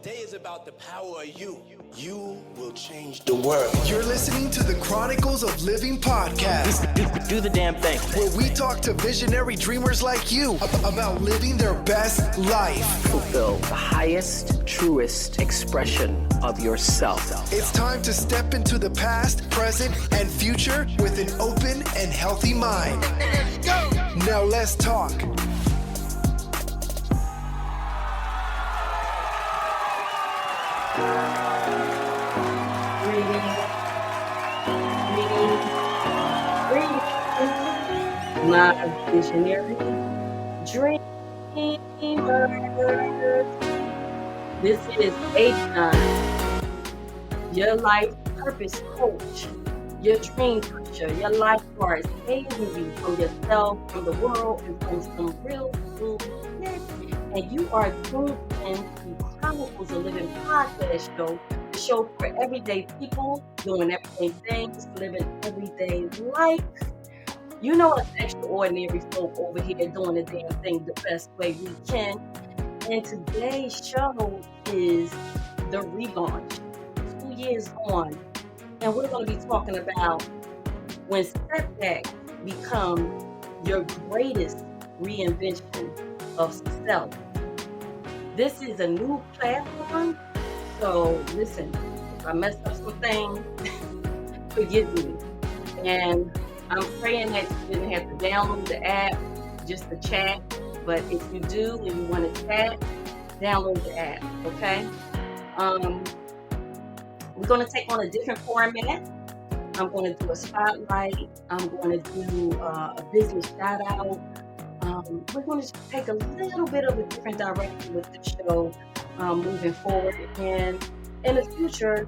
Today is about the power of you. You will change the world. You're listening to the Chronicles of Livin podcast, Do the damn thing. where we talk to visionary dreamers like you about living their best life. Fulfill the highest, truest expression of yourself. It's time to step into the past, present, and future with an open and healthy mind. Go! Now let's talk. My visionary dreamers. This is AYDP, your life purpose coach, your dream pusher, your lifeguard, saving you from yourself, from the world, and from some real shit. And you are tuned in to Chronicles of Livin podcast show, the show for everyday people doing everyday things, living everyday life. You know us extraordinary folk over here doing the damn thing the best way we can. And today's show is the relaunch, 2 years on. And we're going to be talking about when setbacks become your greatest reinvention of self. This is a new platform, so listen, if I mess up some things, forgive me. And I'm praying that you didn't have to download the app just to chat, but if you do and you want to chat, download the app, okay? We're going to take on a different format. I'm going to do a spotlight. I'm going to do a business shout out. We're going to take a little bit of a different direction with the show moving forward. And in the future,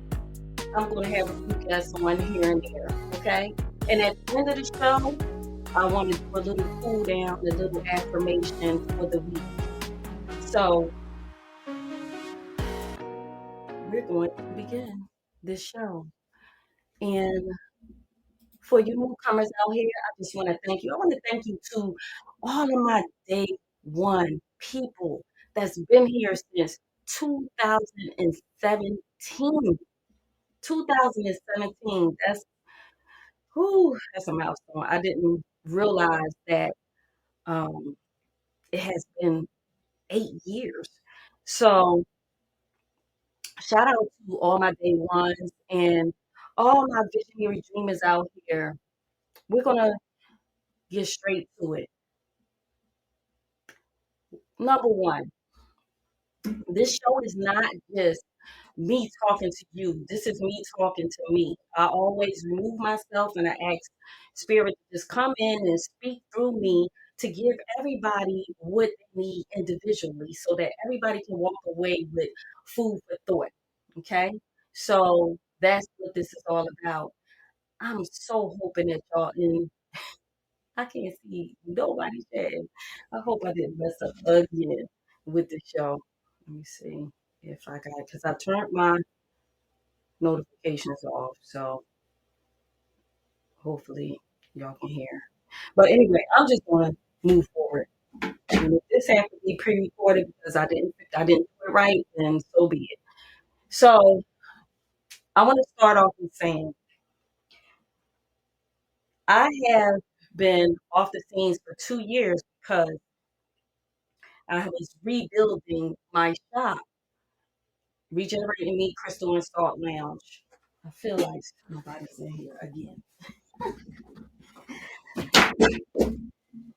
I'm going to have a few guests on here and there, okay? And at the end of the show, I want to do a little cool down, a little affirmation for the week. So we're going to begin this show. And for you newcomers out here, I just want to thank you. I want to thank you to all of my day one people that's been here since 2017. 2017. That's a milestone. I didn't realize that it has been 8 years. So shout out to all my day ones and all my visionary dreamers out here. We're gonna get straight to it. Number one, this show is not just me talking to you. This is me talking to me. I always remove myself and I ask spirit to just come in and speak through me to give everybody what they need individually so that everybody can walk away with food for thought. Okay? So that's what this is all about. I'm so hoping that y'all in I can't see nobody's chat. I hope I didn't mess up again with the show. Let me see if I got it because I turned my notifications off. So hopefully y'all can hear. But anyway, I'm just gonna move forward. And if this has to be pre-recorded because I didn't do it right, then so be it. So I want to start off with saying I have been off the scenes for 2 years because I was rebuilding my shop, Regenerating Me Crystal and Salt Lounge. I feel like nobody's in here again.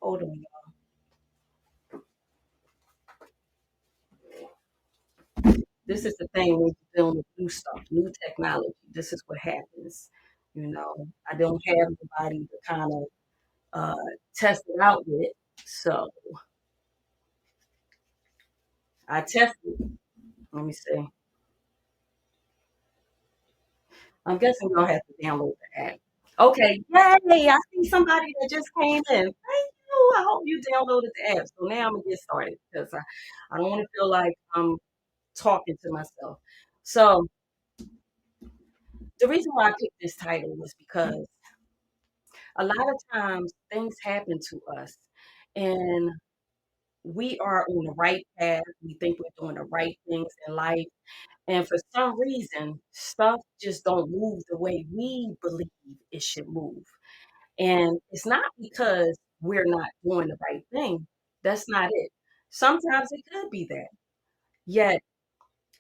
Hold on, y'all. This is the thing when you're dealing with new stuff, new technology. This is what happens. You know, I don't have anybody to kind of test it out with. So I tested. Let me see. I'm guessing y'all have to download the app. Okay, yay! I see somebody that just came in. Thank you. I hope you downloaded the app. So now I'm gonna get started because I don't want to feel like I'm talking to myself. So the reason why I picked this title was because a lot of times things happen to us and we are on the right path. We think we're doing the right things in life. And for some reason, stuff just don't move the way we believe it should move. And it's not because we're not doing the right thing. That's not it. Sometimes it could be that. Yet,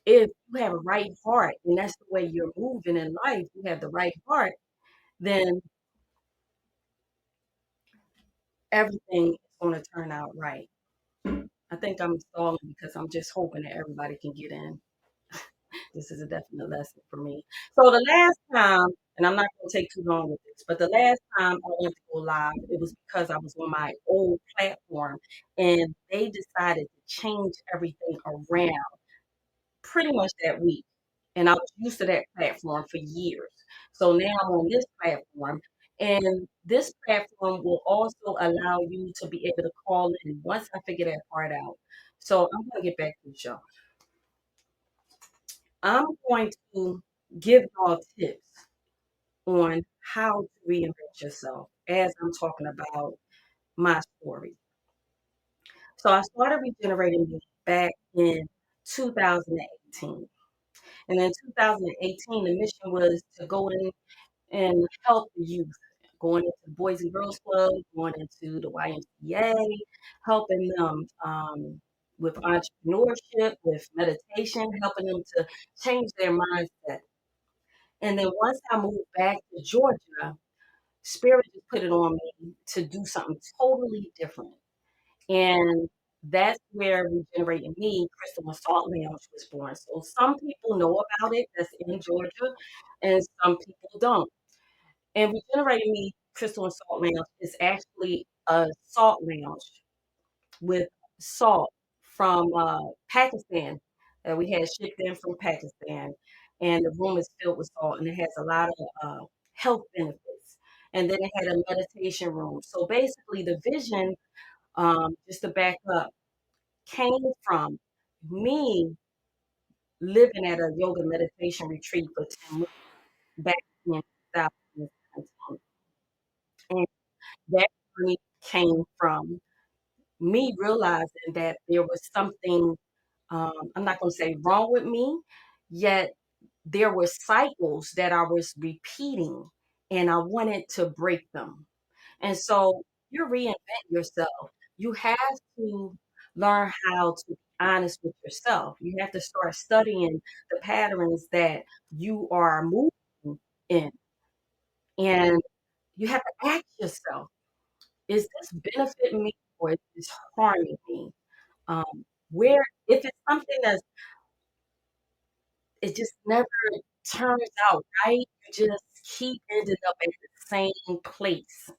if you have a right heart and that's the way you're moving in life, you have the right heart, then everything is going to turn out right. I think I'm stalling because I'm just hoping that everybody can get in. This is a definite lesson for me. So the last time, and I'm not going to take too long with this, but the last time I went to go live, it was because I was on my old platform and they decided to change everything around pretty much that week. And I was used to that platform for years. So now I'm on this platform. And this platform will also allow you to be able to call in once I figure that part out. So I'm going to get back to the show. I'm going to give y'all tips on how to reinvent yourself as I'm talking about my story. So I started regenerating me back in 2018. And in 2018, the mission was to go in and help the youth, going into the Boys and Girls Club, going into the YMCA, helping them with entrepreneurship, with meditation, helping them to change their mindset. And then once I moved back to Georgia, Spirit just put it on me to do something totally different. And that's where Regenerating Me, Crystal and Salt Lounge was born. So some people know about it that's in Georgia, and some people don't. And Regenerating Me, Crystal and Salt Lounge is actually a salt lounge with salt from Pakistan that we had shipped in from Pakistan. And the room is filled with salt and it has a lot of health benefits. And then it had a meditation room. So basically, the vision, just to back up, came from me living at a yoga meditation retreat for 10 weeks back in 2017. And that journey came from me realizing that there was something, I'm not going to say wrong with me, yet there were cycles that I was repeating and I wanted to break them. And so you reinvent yourself. You have to learn how to be honest with yourself. You have to start studying the patterns that you are moving in. And you have to ask yourself, is this benefiting me or is this harming me? Where if it's something that's it just never turns out right, you just keep ending up at the same place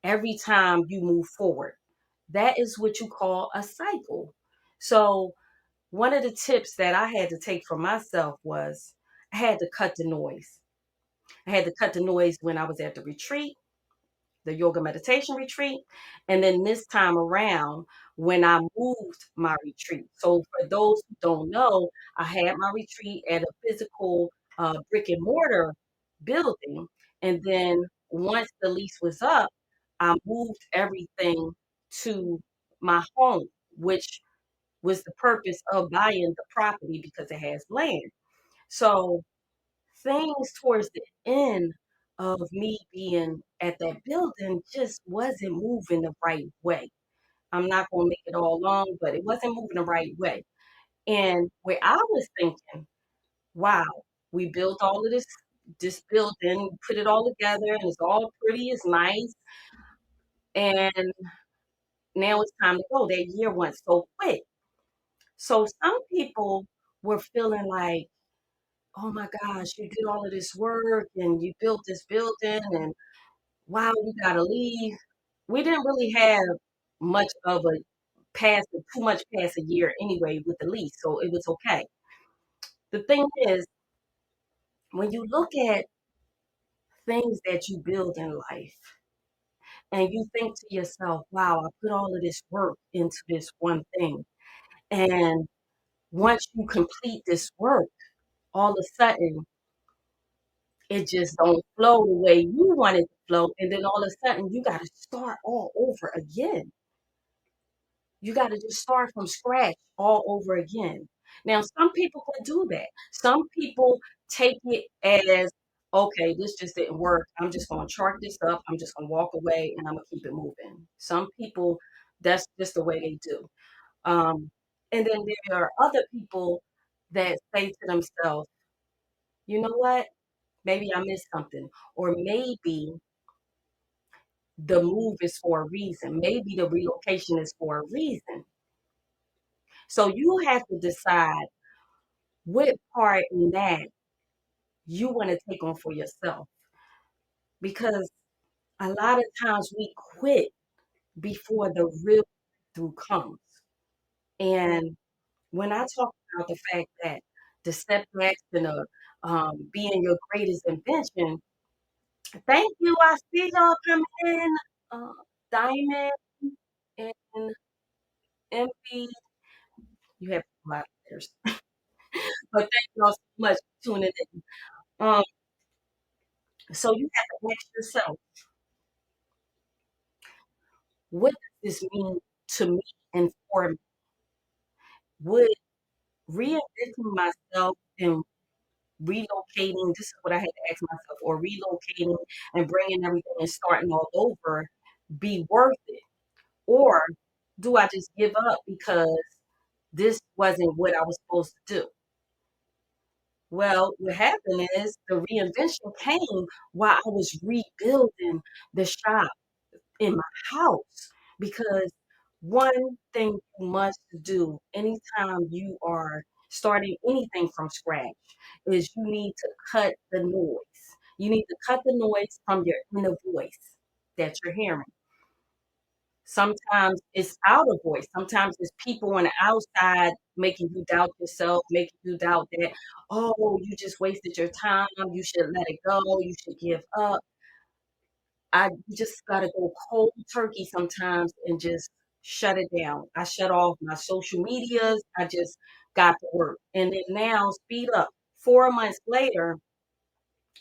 every time you move forward. That is what you call a cycle. So one of the tips that I had to take for myself was I had to cut the noise. I had to cut the noise when I was at the retreat, the yoga meditation retreat. And then this time around, when I moved my retreat. So, for those who don't know, I had my retreat at a physical brick and mortar building. And then once the lease was up, I moved everything to my home, which was the purpose of buying the property because it has land. So, things towards the end of me being at that building just wasn't moving the right way. I'm not going to make it all long, but it wasn't moving the right way. And where I was thinking, wow, we built all of this building, put it all together, and it's all pretty, it's nice, and now it's time to go. That year went so quick. So some people were feeling like, oh my gosh, you did all of this work and you built this building and wow, you gotta leave. We didn't really have much of a too much past a year anyway with the lease, so it was okay. The thing is, when you look at things that you build in life and you think to yourself, wow, I put all of this work into this one thing. And once you complete this work, all of a sudden it just don't flow the way you want it to flow. And then all of a sudden you gotta start all over again. You got to just start from scratch all over again. Now, some people can do that. Some people take it as, okay, this just didn't work. I'm just going to chart this up. I'm just going to walk away and I'm going to keep it moving. Some people, that's just the way they do. Um, and then there are other people that say to themselves, you know what? Maybe I missed something. Or maybe the move is for a reason. Maybe the relocation is for a reason. So you have to decide what part in that you want to take on for yourself. Because a lot of times we quit before the real through comes. And when I talk about the fact that the setbacks and being your greatest invention, thank you. I see y'all coming in. Diamond and Envy. You have a lot of letters. But thank y'all so much for tuning in. Um, so you have to ask yourself, what does this mean to me and for me? Would reinventing myself and relocating, this is what I had to ask myself, or relocating and bringing everything and starting all over be worth it? Or do I just give up because this wasn't what I was supposed to do? Well, what happened is the reinvention came while I was rebuilding the shop in my house, because one thing you must do anytime you are starting anything from scratch is you need to cut the noise. You need to cut the noise from your inner voice that you're hearing. Sometimes it's outer voice. Sometimes it's people on the outside making you doubt yourself, making you doubt that, oh, you just wasted your time. You should let it go. You should give up. I just gotta go cold turkey sometimes and just shut it down. I shut off my social medias. I just got to work. And then now, speed up. 4 months later,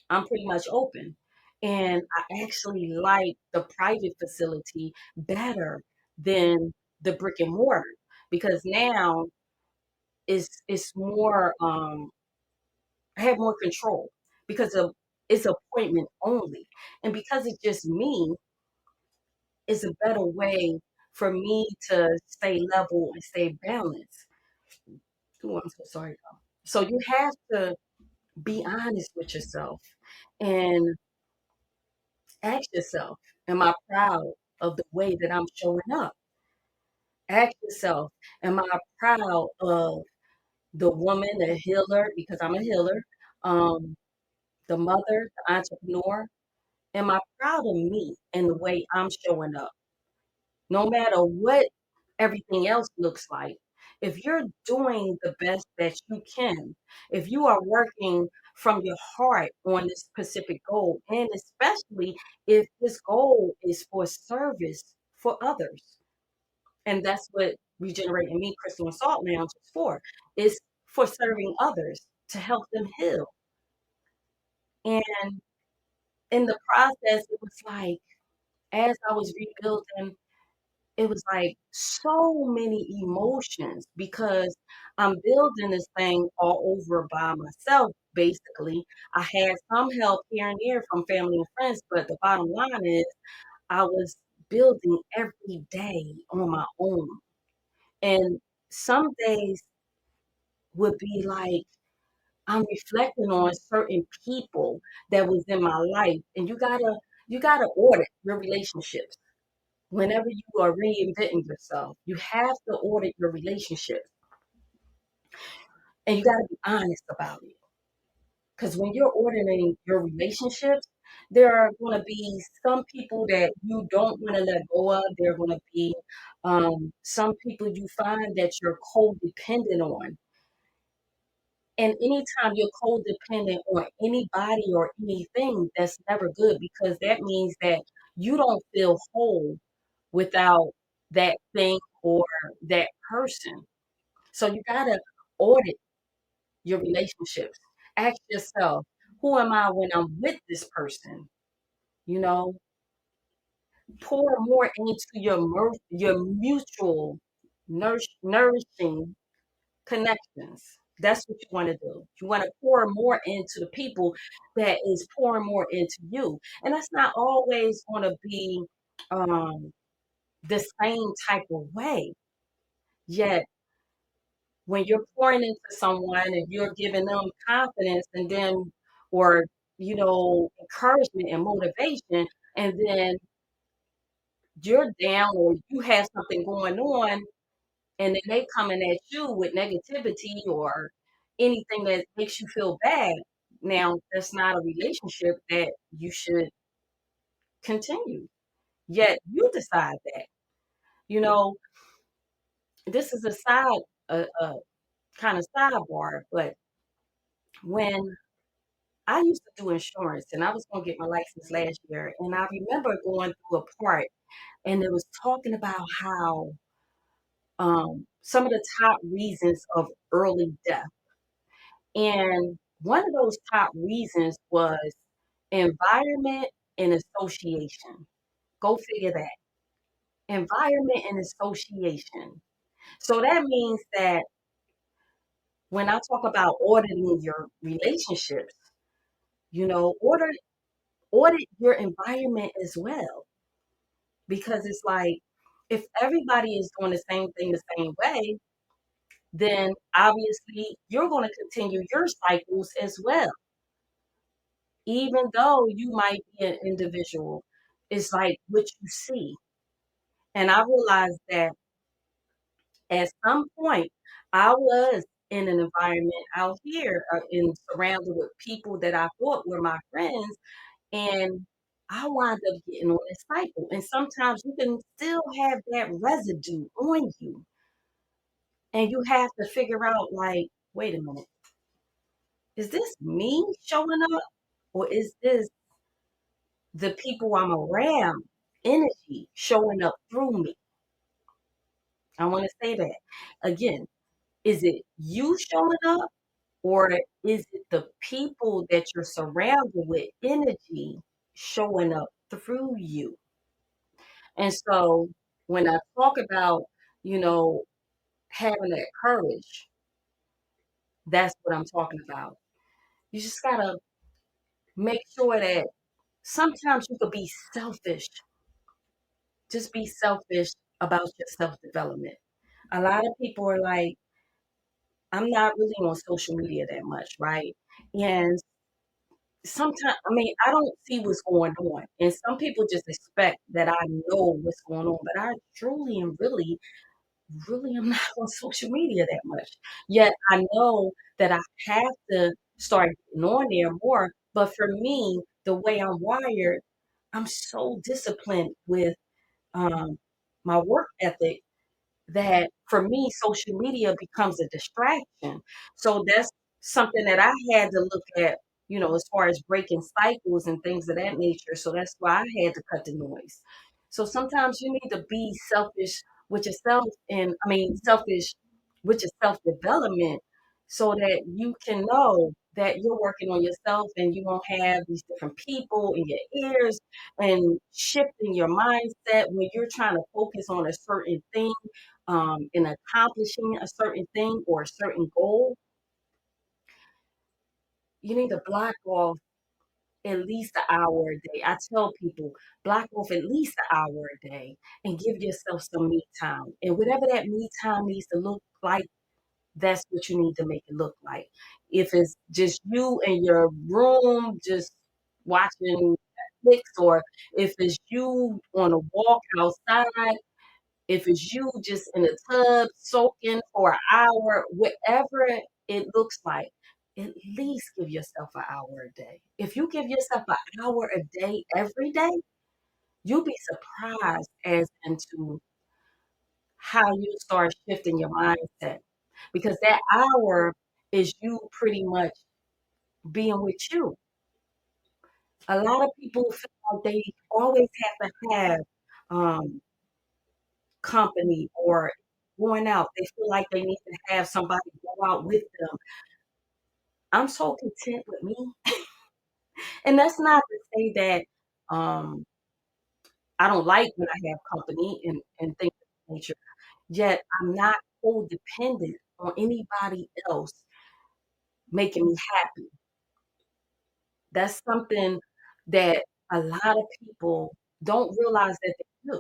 I'm pretty much open. And I actually like the private facility better than the brick and mortar, because now it's more I have more control because of it's appointment only. And because it's just me, it's a better way for me to stay level and stay balanced. Oh, I'm so sorry, y'all. So you have to be honest with yourself and ask yourself, am I proud of the way that I'm showing up? Ask yourself, am I proud of the woman, the healer, because I'm a healer, um, the mother, the entrepreneur? Am I proud of me and the way I'm showing up? No matter what everything else looks like, if you're doing the best that you can, if you are working from your heart on this specific goal, and especially if this goal is for service for others, and that's what Regenerating Me Crystal and Salt Lounge is for, is for serving others to help them heal. And in the process, it was like, as I was rebuilding, it was like so many emotions because I'm building this thing all over by myself, basically. I had some help here and there from family and friends, but the bottom line is I was building every day on my own. And some days would be like I'm reflecting on certain people that was in my life. And you gotta audit your relationships. Whenever you are reinventing yourself, you have to audit your relationships and you got to be honest about it. Because when you're auditing your relationships, there are going to be some people that you don't want to let go of. There are going to be some people you find that you're codependent on. And anytime you're codependent on anybody or anything, that's never good, because that means that you don't feel whole without that thing or that person. So you gotta audit your relationships. Ask yourself, who am I when I'm with this person? You know, pour more into your mutual. nourishing connections. That's what you want to do. You want to pour more into the people that is pouring more into you. And that's not always going to be um, the same type of way. Yet, when you're pouring into someone and you're giving them confidence and then, or, encouragement and motivation, and then you're down or you have something going on, and then they coming at you with negativity or anything that makes you feel bad. Now, that's not a relationship that you should continue. Yet you decide that. You know, this is a kind of sidebar, but when I used to do insurance and I was going to get my license last year, and I remember going through a part and it was talking about how some of the top reasons of early death. And one of those top reasons was environment and association. Go figure that. Environment and association. So that means that when I talk about auditing your relationships, audit your environment as well. Because it's like if everybody is doing the same thing the same way, then obviously you're going to continue your cycles as well. Even though you might be an individual, it's like what you see. And I realized that at some point, I was in an environment out here and surrounded with people that I thought were my friends, and I wound up getting on this cycle. And sometimes you can still have that residue on you, and you have to figure out, like, wait a minute, is this me showing up, or is this the people I'm around, energy showing up through me? I want to say that again. Is it you showing up, or is it the people that you're surrounded with, energy showing up through you? And so when I talk about, you know, having that courage, that's what I'm talking about. You just gotta make sure that sometimes you could be selfish. Just be selfish about your self development. A lot of people are like, I'm not really on social media that much, right? And sometimes, I mean, I don't see what's going on. And some people just expect that I know what's going on, but I truly and really am not on social media that much. Yet I know that I have to start getting on there more. But for me, the way I'm wired, I'm so disciplined with um, my work ethic that for me, social media becomes a distraction. So that's something that I had to look at, as far as breaking cycles and things of that nature. So that's why I had to cut the noise. So sometimes you need to be selfish with yourself, and I mean, selfish with your self development so that you can know that you're working on yourself and you won't have these different people in your ears and shifting your mindset when you're trying to focus on a certain thing, in accomplishing a certain thing or a certain goal. You need to block off at least an hour a day. I tell people, block off at least an hour a day and give yourself some me time. And whatever that me time needs to look like, that's what you need to make it look like. If it's just you in your room, just watching Netflix, or if it's you on a walk outside, if it's you just in the tub soaking for an hour, whatever it looks like, at least give yourself an hour a day. If you give yourself an hour a day every day, you'll be surprised as into how you start shifting your mindset. Because that hour is you pretty much being with you. A lot of people feel like they always have to have um, company or going out. They feel like they need to have somebody go out with them. I'm so content with me. And that's not to say that um, I don't like when I have company and things of that nature. yet I'm not codependent on anybody else making me happy. That's something that a lot of people don't realize that they do.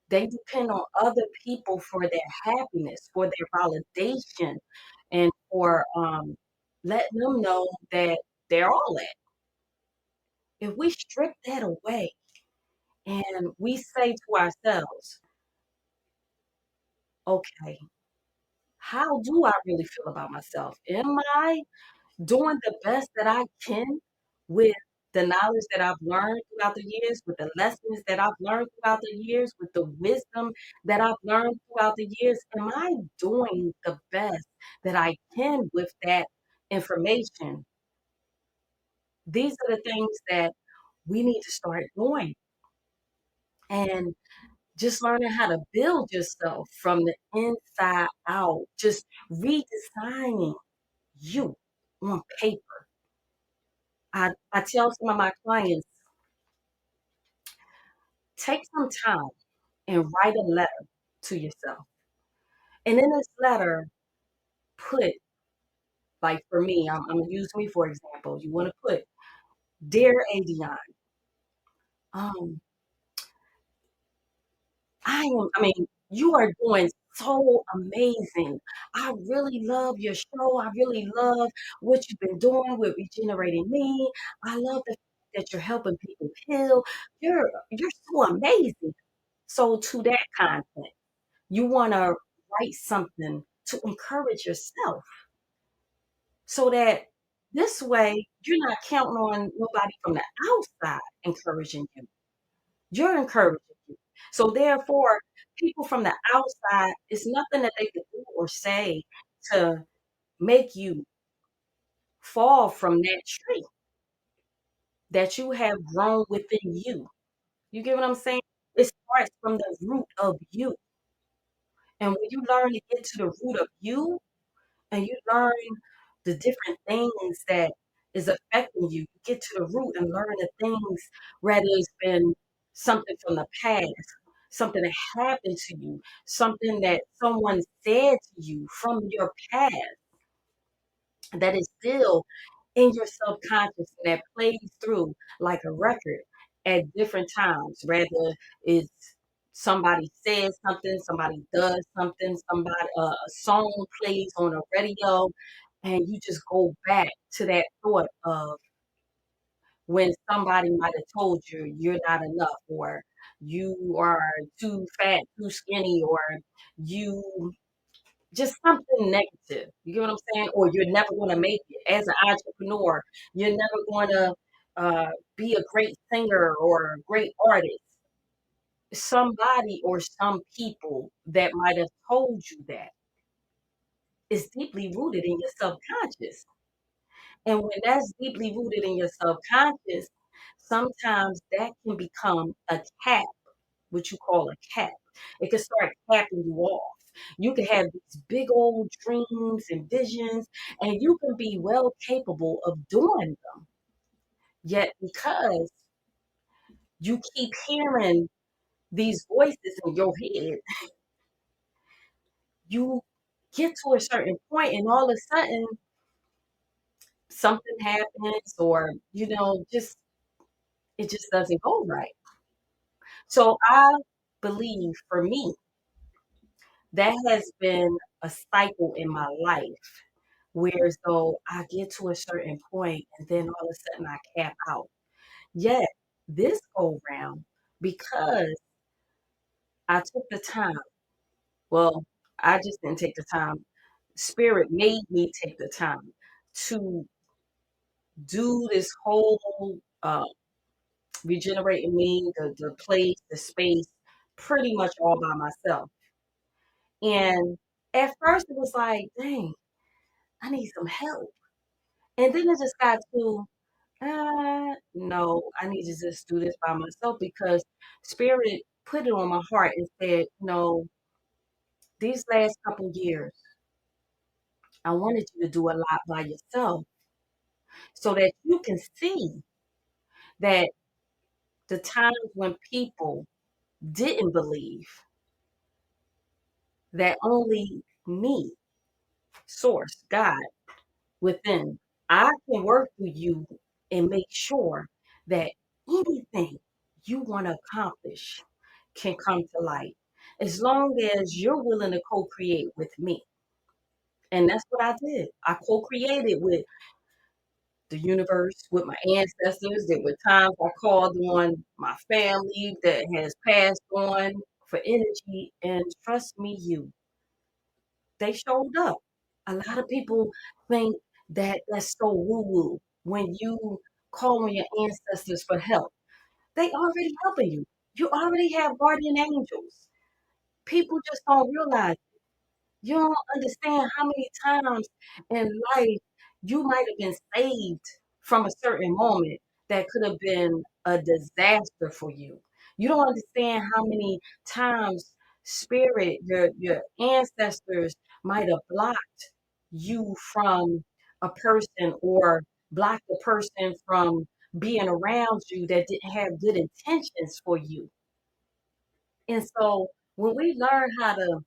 They depend on other people for their happiness, for their validation, and for letting them know that they're all that. If we strip that away and we say to ourselves, okay, how do I really feel about myself? Am I doing the best that I can with the knowledge that I've learned throughout the years, with the lessons that I've learned throughout the years, with the wisdom that I've learned throughout the years? Am I doing the best that I can with that information? These are the things that we need to start doing. And just learning how to build yourself from the inside out, just redesigning you on paper. I tell some of my clients, take some time and write a letter to yourself. And in this letter, put, like for me, I'm gonna use me for example. You want to put, Dear Adion, um, I mean, you are doing so amazing. I really love your show. I really love what you've been doing with regenerating me. I love the fact that you're helping people heal. You're so amazing. So to that content, you want to write something to encourage yourself so that this way you're not counting on nobody from the outside encouraging you. You're encouraging you. So therefore, people from the outside, it's nothing that they can do or say to make you fall from that tree that you have grown within you. You get what I'm saying? It starts from the root of you. And when you learn to get to the root of you, and you learn the different things that is affecting you. You get to the root and learn the things, whether it's been something from the past, something that happened to you, something that someone said to you from your past that is still in your subconscious and that plays through like a record at different times, whether it's somebody says something, somebody does something, somebody a song plays on a radio, and you just go back to that thought of when somebody might have told you you're not enough, or you are too fat, too skinny, or you just something negative. You get what I'm saying? Or you're never going to make it as an entrepreneur. You're never going to be a great singer or a great artist. Somebody or some people that might have told you that is deeply rooted in your subconscious. And when that's deeply rooted in your subconscious, sometimes that can become a cap, what you call a cap. It can start capping you off. You can have these big old dreams and visions, and you can be well capable of doing them. Yet, because you keep hearing these voices in your head, you get to a certain point, and all of a sudden, something happens, or just it just doesn't go right. So, I believe for me, that has been a cycle in my life. Whereas though I get to a certain point and then all of a sudden I cap out. Yet this go round, because I took the time. Well, I just didn't take the time. Spirit made me take the time to do this whole regenerating me, the place, the space, pretty much all by myself. And at first it was like, dang, I need some help. And then it just got to, no, I need to just do this by myself, because Spirit put it on my heart and said, no, these last couple years, I wanted you to do a lot by yourself so that you can see that the times when people didn't believe, that only me, Source, God, within, I can work through you and make sure that anything you want to accomplish can come to light as long as you're willing to co-create with me. And that's what I did. I co-created with the universe, with my ancestors. There were times I called on my family that has passed on for energy, and trust me, they showed up. A lot of people think that that's so woo-woo when you call on your ancestors for help. They already helping you. You already have guardian angels. People just don't realize. You don't understand how many times in life you might have been saved from a certain moment that could have been a disaster for you. You don't understand how many times spirit, your ancestors might have blocked you from a person or blocked a person from being around you that didn't have good intentions for you. And so when we learn how to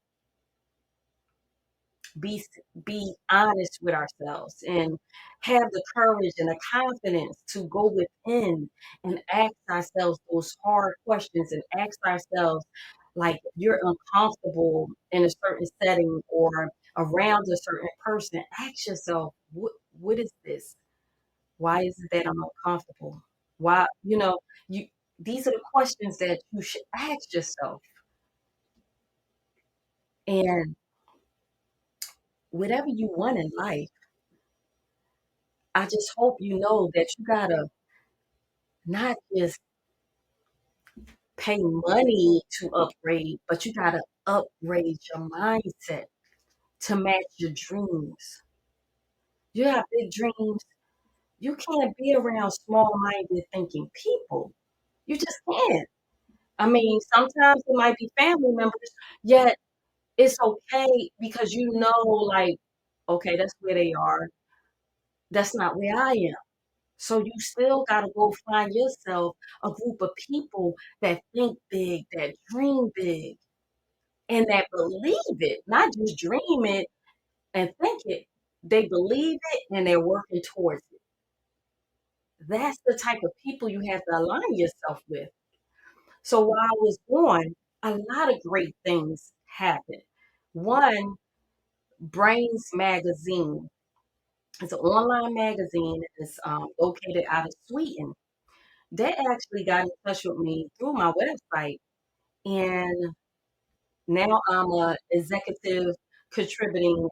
be be honest with ourselves and have the courage and the confidence to go within and ask ourselves those hard questions and ask ourselves, like, if you're uncomfortable in a certain setting or around a certain person, ask yourself, what is this? Why is it that I'm uncomfortable? Why, you these are the questions that you should ask yourself. And whatever you want in life, I just hope you know that you gotta not just pay money to upgrade, but you gotta upgrade your mindset to match your dreams. You have big dreams. You can't be around small-minded thinking people. You just can't. I mean, sometimes it might be family members, yet it's okay because like, okay, that's where they are. That's not where I am. So you still gotta go find yourself a group of people that think big, that dream big, and that believe it, not just dream it and think it. They believe it and they're working towards it. That's the type of people you have to align yourself with. So while I was gone, a lot of great things happened. One, Brains Magazine. It's an online magazine. It's located out of Sweden. They actually got in touch with me through my website, and now I'm a executive contributing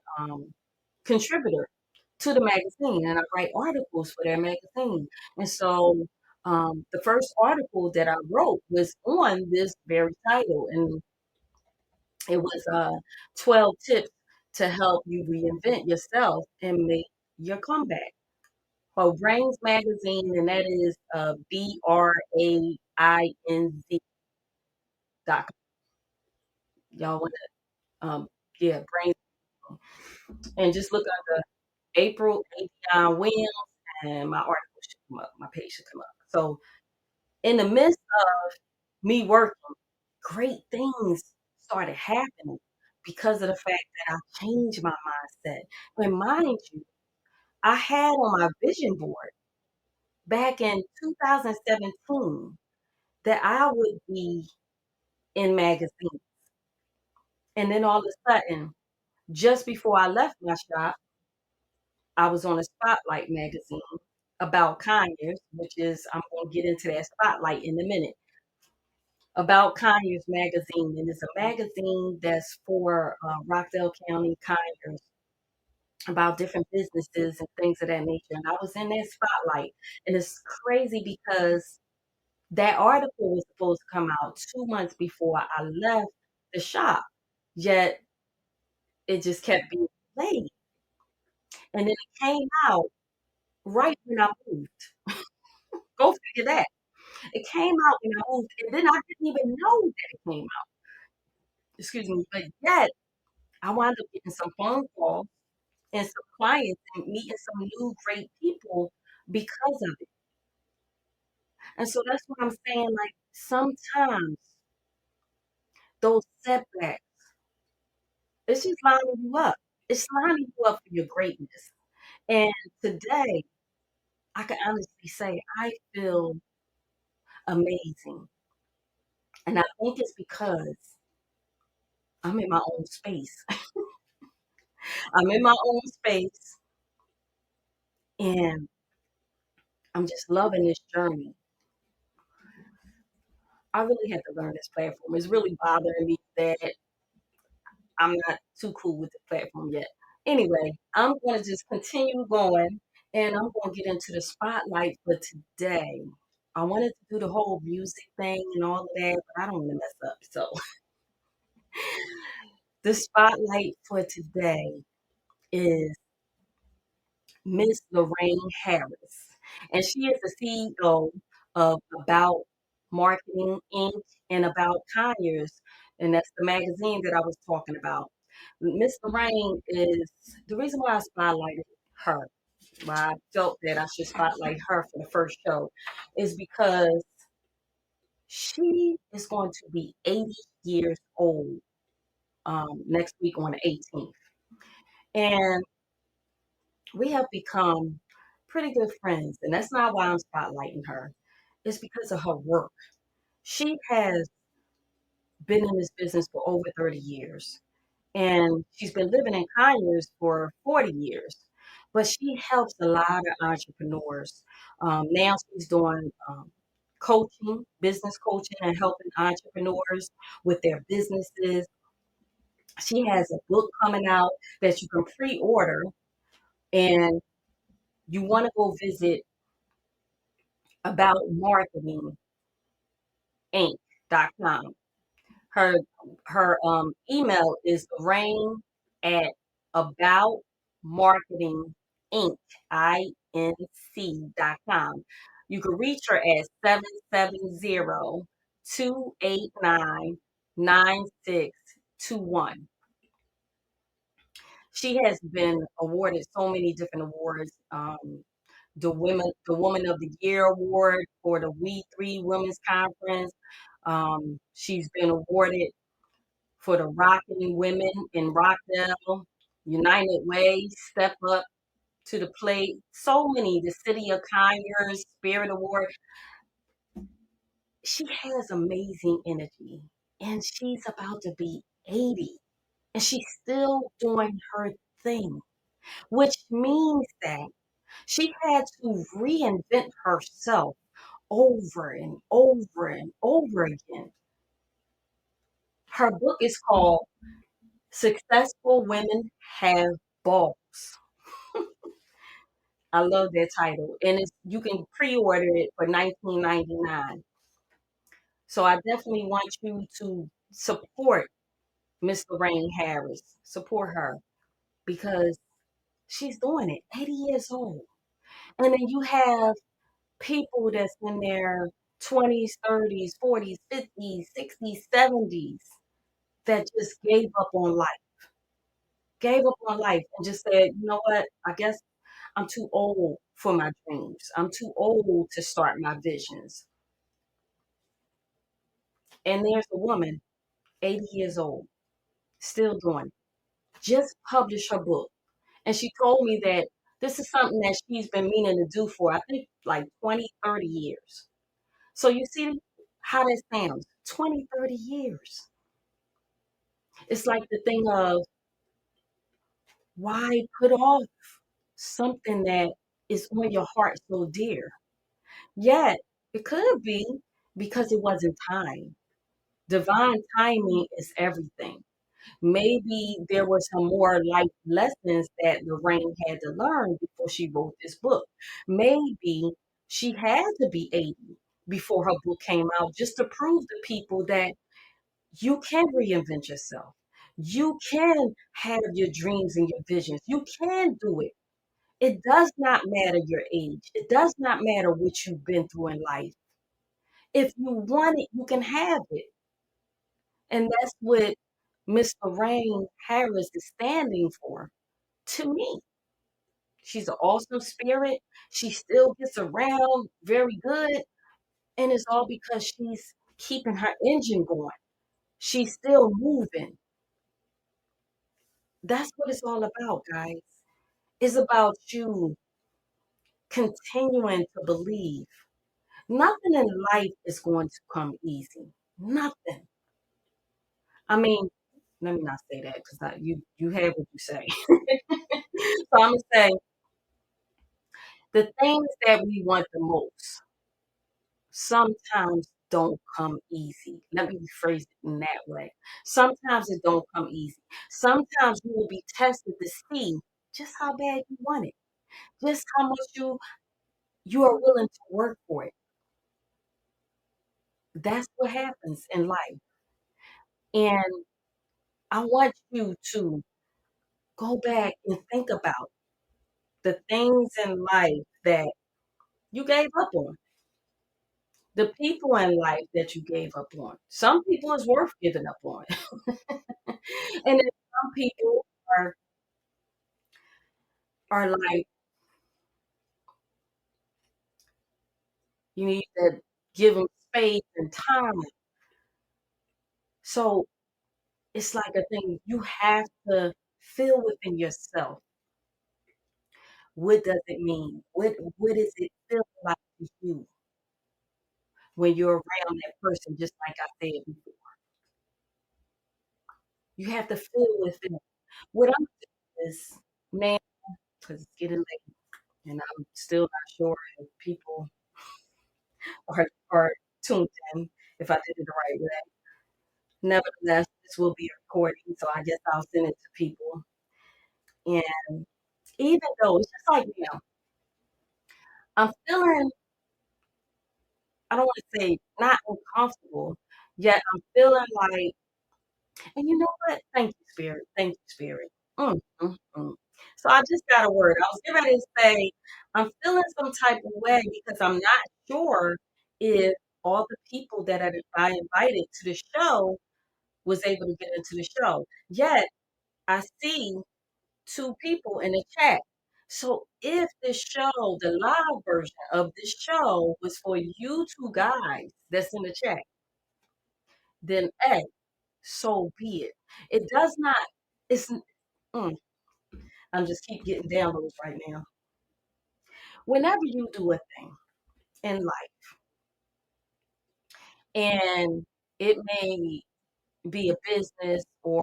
contributor to the magazine, and I write articles for their magazine. And so the first article that I wrote was on this very title, and it was 12 tips to help you reinvent yourself and make your comeback. So Brains Magazine, and that is BRAINZ.com. Y'all want to, yeah, Brains, and just look under April Avion Williams, and my article should come up, my page should come up. So in the midst of me working, great things started happening because of the fact that I changed my mindset. And mind you, I had on my vision board back in 2017 that I would be in magazines. And then all of a sudden, just before I left my shop, I was on a Spotlight magazine about Conyers, which is, I'm going to get into that Spotlight in a minute, about Conyers magazine. And it's a magazine that's for Rockdale County, Conyers, about different businesses and things of that nature. And I was in that Spotlight. And it's crazy because that article was supposed to come out 2 months before I left the shop, yet it just kept being delayed. And then it came out right when I moved. Go figure that. It came out when I moved, and then I didn't even know that it came out. Excuse me, but yet I wound up getting some phone calls and some clients and meeting some new great people because of it. And so that's what I'm saying. Like, sometimes those setbacks It's just lining you up. It's lining you up for your greatness. And today, I can honestly say I feel amazing. And I think it's because I'm in my own space. I'm in my own space and I'm just loving this journey. I really had to learn this platform. It's really bothering me that I'm not too cool with the platform yet. Anyway, I'm going to just continue going and I'm going to get into the spotlight for today. I wanted to do the whole music thing and all of that, but I don't want to mess up. So, the spotlight for today is Miss Lorraine Harris. And she is the CEO of About Marketing Inc. and About Conyers. And that's the magazine that I was talking about. Miss Lorraine is the reason why I spotlighted her, why I felt that I should spotlight her for the first show, is because she is going to be 80 years old next week on the 18th. And we have become pretty good friends. And that's not why I'm spotlighting her. It's because of her work. She has been in this business for over 30 years. And she's been living in Conyers for 40 years. But she helps a lot of entrepreneurs. Now she's doing coaching, business coaching, and helping entrepreneurs with their businesses. She has a book coming out that you can pre-order, and you want to go visit aboutmarketinginc.com. Her her email is Lorraine at aboutmarketinginc.com. You can reach her at 770-289-9621. She has been awarded so many different awards. The Woman of the Year award for the We Three Women's Conference. She's been awarded for the Rocking Women in Rockdale, United Way, Step Up to the Plate. So many. The City of Conyers Spirit Award. She has amazing energy, and she's about to be 80, and she's still doing her thing, which means that she had to reinvent herself over and over and over again. Her book is called Successful Women Have Balls. I love that title. And you can pre-order it for $19.99. So I definitely want you to support Miss Lorraine Harris. Support her because she's doing it. 80 years old. And then you have people that's in their 20s, 30s, 40s, 50s, 60s, 70s that just gave up on life and just said, you know what, I guess I'm too old for my dreams. I'm too old to start my visions. And there's a woman, 80 years old, still doing it. Just published her book. And she told me that this is something that she's been meaning to do for, I think, like 20, 30 years. So you see how that sounds 20, 30 years. It's like the thing of why put off something that is on your heart so dear? Yet, it could be because it wasn't time. Divine timing is everything. Maybe there were some more life lessons that Lorraine had to learn before she wrote this book. Maybe she had to be 80 before her book came out just to prove to people that you can reinvent yourself. You can have your dreams and your visions. You can do it. It does not matter your age. It does not matter what you've been through in life. If you want it, you can have it. And that's what Miss Lorraine Harris is standing for to me. She's an awesome spirit. She still gets around very good. And it's all because she's keeping her engine going. She's still moving. That's what it's all about, guys. It's about you continuing to believe. Nothing in life is going to come easy. Nothing. I mean, let me not say that because you have what you say. So I'm gonna say the things that we want the most sometimes don't come easy. Let me rephrase it in that way. Sometimes it don't come easy. Sometimes you will be tested to see just how bad you want it, just how much you are willing to work for it. That's what happens in life. And I want you to go back and think about the things in life that you gave up on, the people in life that you gave up on. Some people is worth giving up on. And then some people are like, you need to give them space and time. So it's like a thing you have to feel within yourself. What does it mean? What does it feel like to you when you're around that person? Just like I said before, you have to feel within. What I'm doing is, man, because it's getting late, and I'm still not sure if people are tuned in if I did it the right way. Nevertheless, this will be a recording, so I guess I'll send it to people. And even though it's just like now, I'm feeling, I don't want to say not uncomfortable, yet I'm feeling like, and you know what? Thank you, Spirit. Thank you, Spirit. Mm, mm, mm. So I just got a word. I was getting ready to say, I'm feeling some type of way because I'm not sure if all the people that I invited to the show was able to get into the show. Yet I see two people in the chat. So if the show, the live version of the show was for you two guys that's in the chat, then A, so be it. It does not, it's, mm, I'm just keep getting downloads right now. Whenever you do a thing in life, and it may be a business or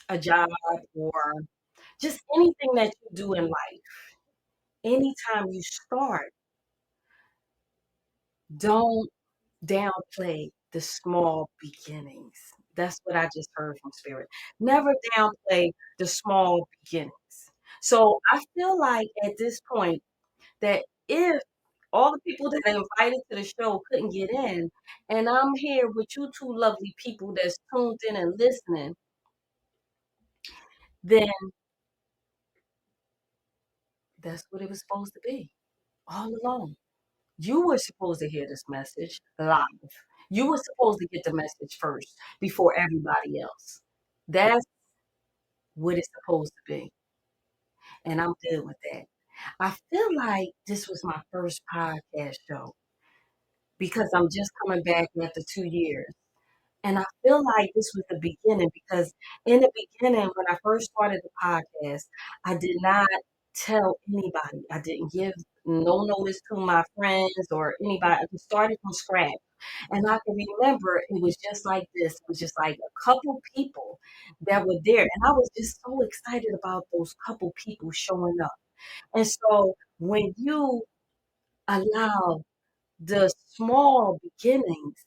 a job or just anything that you do in life, anytime you start, don't downplay the small beginnings. That's what I just heard from Spirit. Never downplay the small beginnings. So I feel like at this point that if all the people that I invited to the show couldn't get in, and I'm here with you two lovely people that's tuned in and listening, then that's what it was supposed to be all along. You were supposed to hear this message live. You were supposed to get the message first before everybody else. That's what it's supposed to be. And I'm good with that. I feel like this was my first podcast show because I'm just coming back after 2 years. And I feel like this was the beginning because in the beginning, when I first started the podcast, I did not tell anybody. I didn't give no notice to my friends or anybody. I just started from scratch. And I can remember it was just like this. It was just like a couple people that were there. And I was just so excited about those couple people showing up. And so when you allow the small beginnings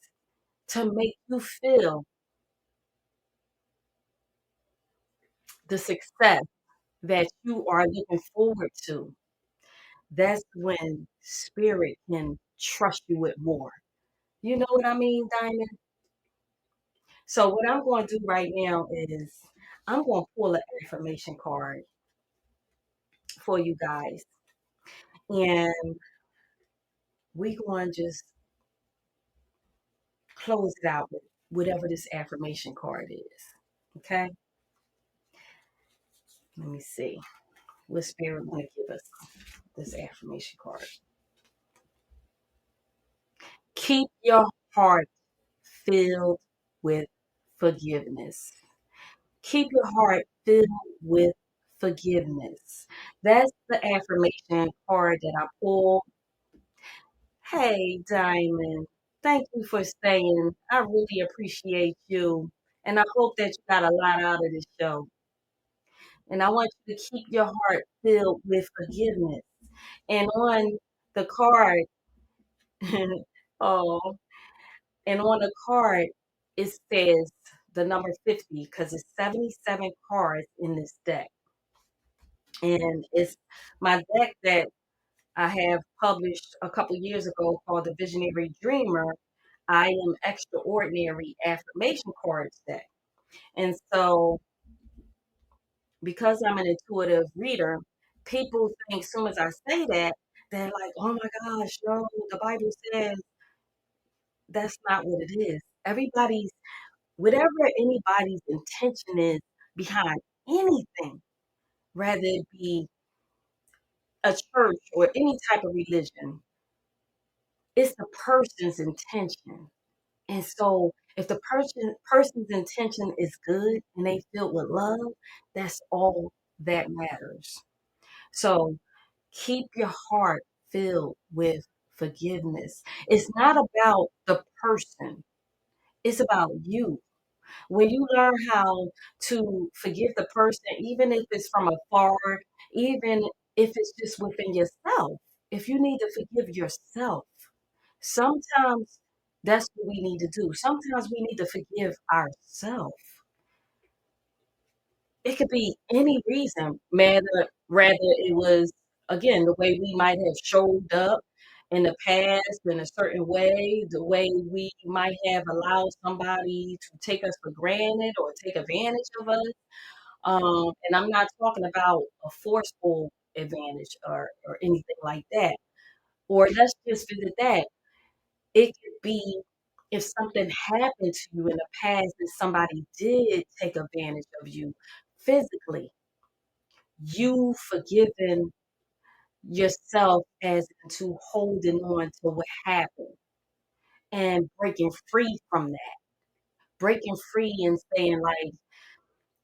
to make you feel the success that you are looking forward to, that's when spirit can trust you with more. You know what I mean, Diamond? So what I'm going to do right now is I'm going to pull an affirmation card for you guys. And we're going to just close it out with whatever this affirmation card is. Okay? Let me see. What spirit want to give us this affirmation card? Keep your heart filled with forgiveness. Keep your heart filled with forgiveness. That's the affirmation card that I pulled. Hey, Diamond, thank you for staying. I really appreciate you. And I hope that you got a lot out of this show. And I want you to keep your heart filled with forgiveness. And on the card, oh, and on the card, it says the number 50 because it's 77 cards in this deck. And it's my deck that I have published a couple years ago called the Visionary Dreamer. I am extraordinary affirmation cards deck. And so because I'm an intuitive reader, people think as soon as I say that, they're like, oh my gosh, no, the Bible says that's not what it is. Everybody's, whatever anybody's intention is behind anything, rather it be a church or any type of religion, it's the person's intention. And so if the person's intention is good and they filled with love, that's all that matters. So keep your heart filled with forgiveness. It's not about the person, it's about you. When you learn how to forgive the person, even if it's from afar, even if it's just within yourself, if you need to forgive yourself, sometimes that's what we need to do. Sometimes we need to forgive ourselves. It could be any reason, rather it was again the way we might have showed up in the past in a certain way, the way we might have allowed somebody to take us for granted or take advantage of us. And I'm not talking about a forceful advantage or anything like that. Or let's just visit that. It could be if something happened to you in the past and somebody did take advantage of you physically, you forgiven yourself as into holding on to what happened and breaking free from that, breaking free and saying, like,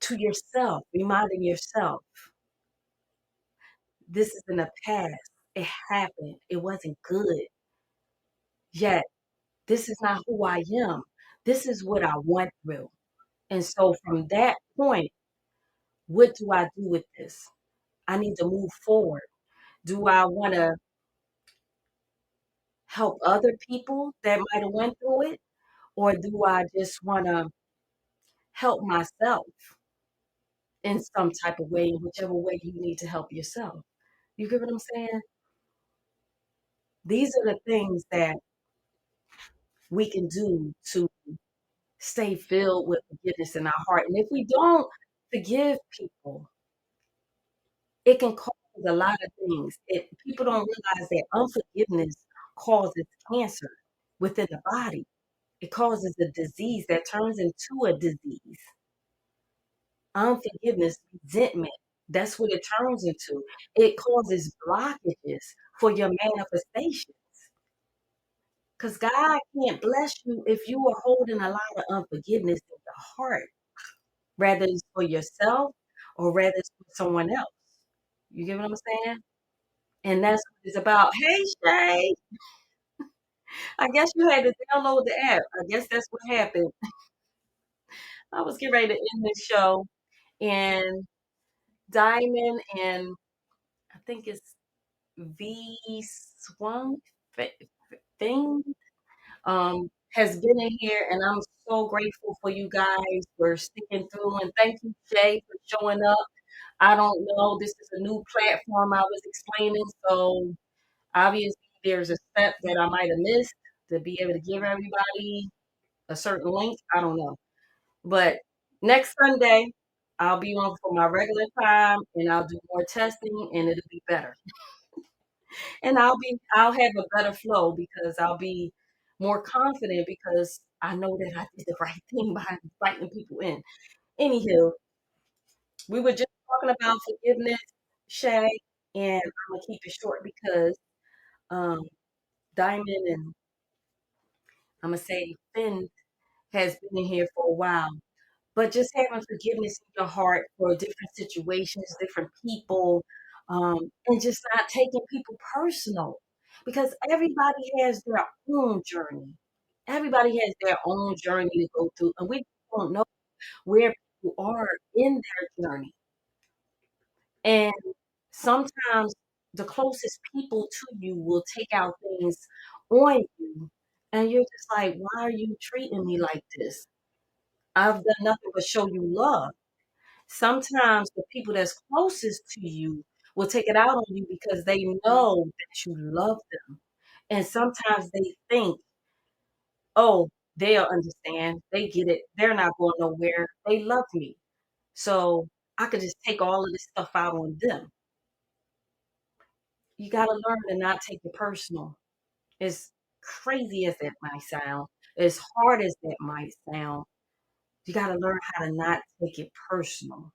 to yourself, reminding yourself, this is in the past. It happened. It wasn't good. Yet, this is not who I am. This is what I went through. And so, from that point, what do I do with this? I need to move forward. Do I want to help other people that might have went through it? Or do I just want to help myself in some type of way, in whichever way you need to help yourself? You get what I'm saying? These are the things that we can do to stay filled with forgiveness in our heart. And if we don't forgive people, it can cause a lot of things. People don't realize that unforgiveness causes cancer within the body. It causes a disease that turns into a disease. Unforgiveness, resentment, that's what it turns into. It causes blockages for your manifestation. Because God can't bless you if you are holding a lot of unforgiveness in your heart, whether it's for yourself or whether it's for someone else. You get what I'm saying? And that's what it's about. Hey, Shay, I guess you had to download the app. I guess that's what happened. I was getting ready to end this show, and Diamond and I think it's V Swung thing has been in here, and I'm so grateful for you guys for sticking through. And thank you, Jay, for showing up. I don't know, this is a new platform I was explaining, so obviously there's a step that I might have missed to be able to give everybody a certain link. I don't know. But next Sunday, I'll be on for my regular time and I'll do more testing and it'll be better. And I'll have a better flow because I'll be more confident because I know that I did the right thing by inviting people in. Anywho, we were just talking about forgiveness, Shay, and I'm gonna keep it short because um, Diamond and I'm gonna say Finn has been in here for a while. but just having forgiveness in your heart for different situations, different people, and just not taking people personal, because everybody has their own journey. Everybody has their own journey to go through, and we don't know where people are in their journey. And sometimes the closest people to you will take out things on you, and you're just like, why are you treating me like this? I've done nothing but show you love. Sometimes the people that's closest to you will take it out on you because they know that you love them. And sometimes they think, oh, they'll understand. They get it. They're not going nowhere. They love me. So I could just take all of this stuff out on them. You got to learn to not take it personal. As crazy as that might sound, as hard as that might sound, you got to learn how to not take it personal.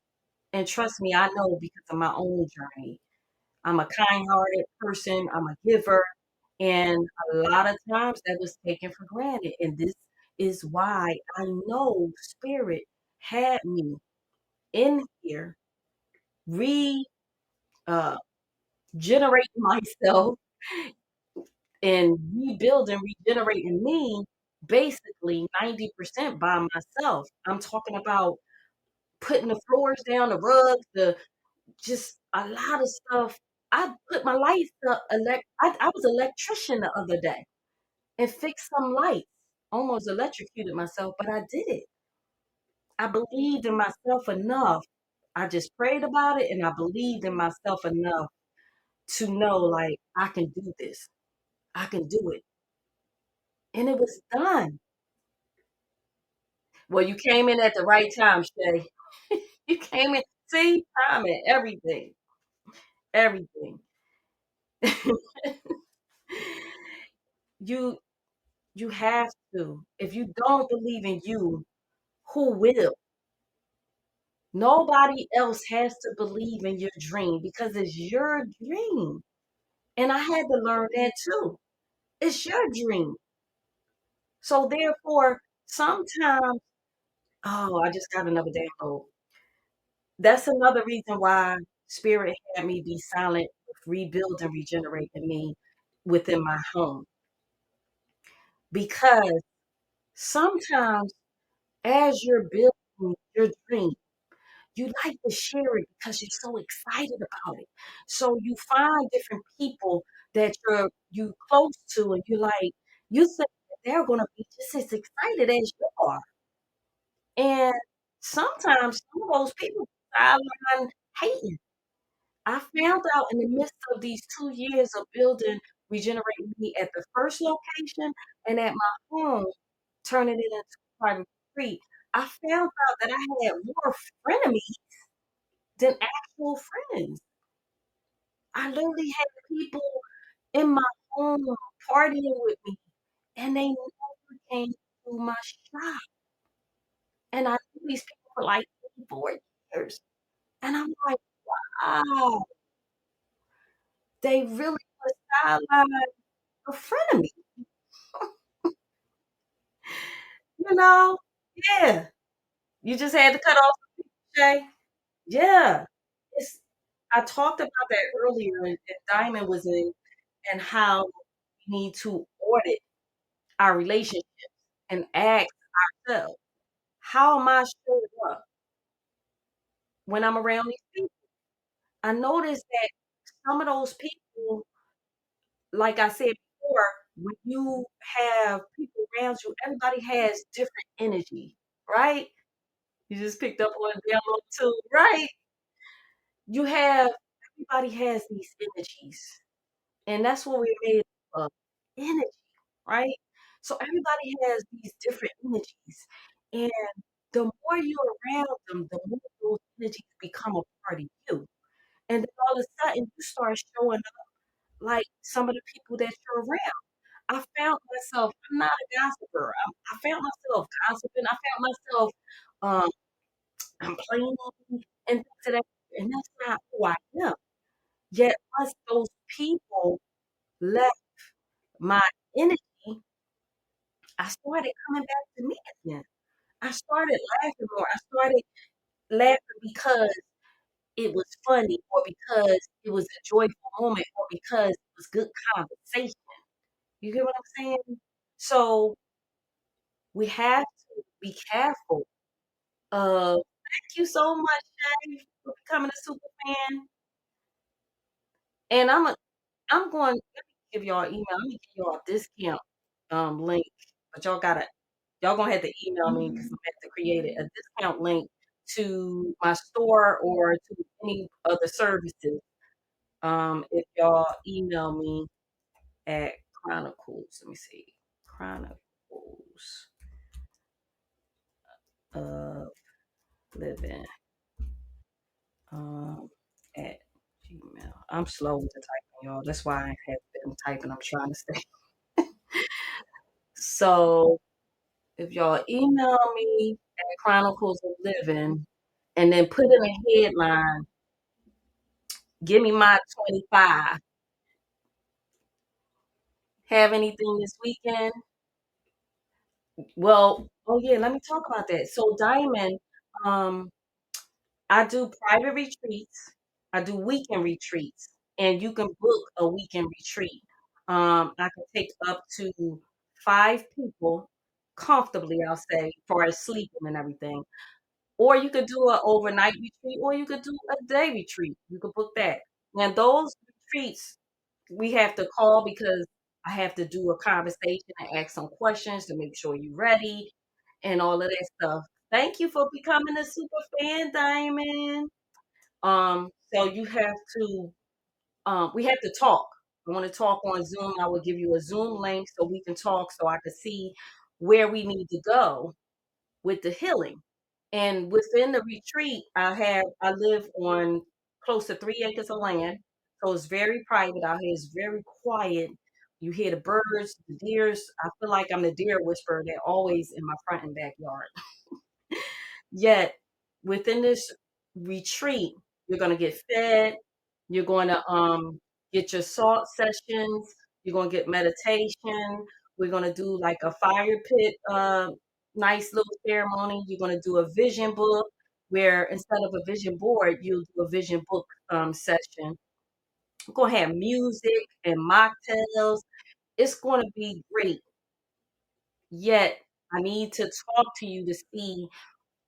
And trust me, I know because of my own journey. I'm a kind-hearted person, I'm a giver, and a lot of times that was taken for granted. And this is why I know Spirit had me in here re uh generating myself and rebuilding, regenerating me basically 90% by myself. I'm talking about putting the floors down, the rugs, the just a lot of stuff. I put my lights up. I was an electrician the other day and fixed some lights. Almost electrocuted myself, but I did it. I believed in myself enough. I just prayed about it and I believed in myself enough to know, like, I can do this. I can do it. And it was done. Well, you came in at the right time, Shay. You came in, see, timing, everything, everything. you You have to. If you don't believe in you, who will? Nobody else has to believe in your dream because it's your dream. And I had to learn that too. It's your dream. So therefore, sometimes, oh, I just got another download. That's another reason why Spirit had me be silent, rebuild and regenerate in me within my home. Because sometimes as you're building your dream, you like to share it because you're so excited about it. So you find different people that you close to, and you think that they're gonna be just as excited as you are. And sometimes some of those people sideline hating. I found out in the midst of these 2 years of building Regenerate Me at the first location and at my home, turning it into a private retreat. I found out that I had more frenemies than actual friends. I literally had people in my home partying with me, and they never came to my shop. And I knew these people for like 3, 4 years. And I'm like, wow, they really put sideline a friend of me, you know? Yeah. You just had to cut off Shay. Yeah. It's I talked about that earlier, and Diamond was in, and how we need to audit our relationships and ask ourselves, how am I showing up when I'm around these people? I noticed that some of those people, like I said before, when you have people around you, everybody has different energy, right? You just picked up on download too, right? You have Everybody has these energies, and that's what we're made of, energy, right? So everybody has these different energies, and the more you're around them, the more those energies become a part of you. And then all of a sudden, you start showing up like some of the people that you're around. I found myself, I'm not a gossiper. I found myself gossiping. I found myself um, complaining and things of that. And that's not who I am. Yet once those people left my energy, I started coming back to me again. I started laughing more. I started laughing because it was funny, or because it was a joyful moment, or because it was good conversation. You get what I'm saying? So we have to be careful. Thank you so much, Shay, for becoming a super fan. And I'm going. Let me give y'all email. Let me give y'all a discount link, but y'all gonna have to email me because I'm gonna have to create a discount link to my store or to any other services. If y'all email me at Chronicles, let me see, Chronicles of Livin, um, at Gmail. I'm slow with the typing, y'all. That's why I have been typing. I'm trying to stay. So if y'all email me at Chronicles of Livin and then put in a headline, give me my 25. Have anything this weekend? Well, oh yeah, let me talk about that. So Diamond, um, I do private retreats. I do weekend retreats, and you can book a weekend retreat. I can take up to 5 people comfortably, I'll say, for sleeping and everything. Or you could do an overnight retreat, or you could do a day retreat. You could book that. And those retreats, we have to call because I have to do a conversation and ask some questions to make sure you're ready and all of that stuff. Thank you for becoming a super fan, Diamond. So you have to, we have to talk. I want to talk on Zoom. I will give you a Zoom link so we can talk so I can see where we need to go with the healing. And within the retreat, I live on close to 3 acres of land. So it's very private out here. It's very quiet. You hear the birds, the deers. I feel like I'm the deer whisperer. They're always in my front and backyard. Yet within this retreat, you're gonna get fed, you're going to get your salt sessions, you're gonna get meditation, we're gonna do like a fire pit nice little ceremony, you're gonna do a vision book where instead of a vision board, you'll do a vision book session. We're gonna have music and mocktails. It's gonna be great. Yet I need to talk to you to see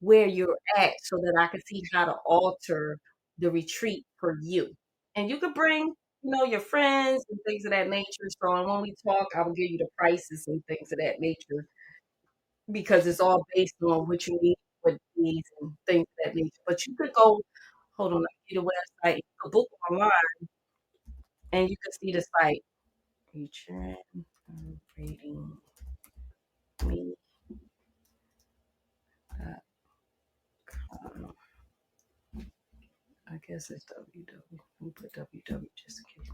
where you're at so that I can see how to alter the retreat for you. And you could bring, your friends and things of that nature. So when we talk, I will give you the prices and things of that nature because it's all based on what you need, what needs, and things of that nature. But you could go, hold on, let me get the website. You could book online and you can see the site. Featuring, rating me. I guess it's www. Let me put www just in case.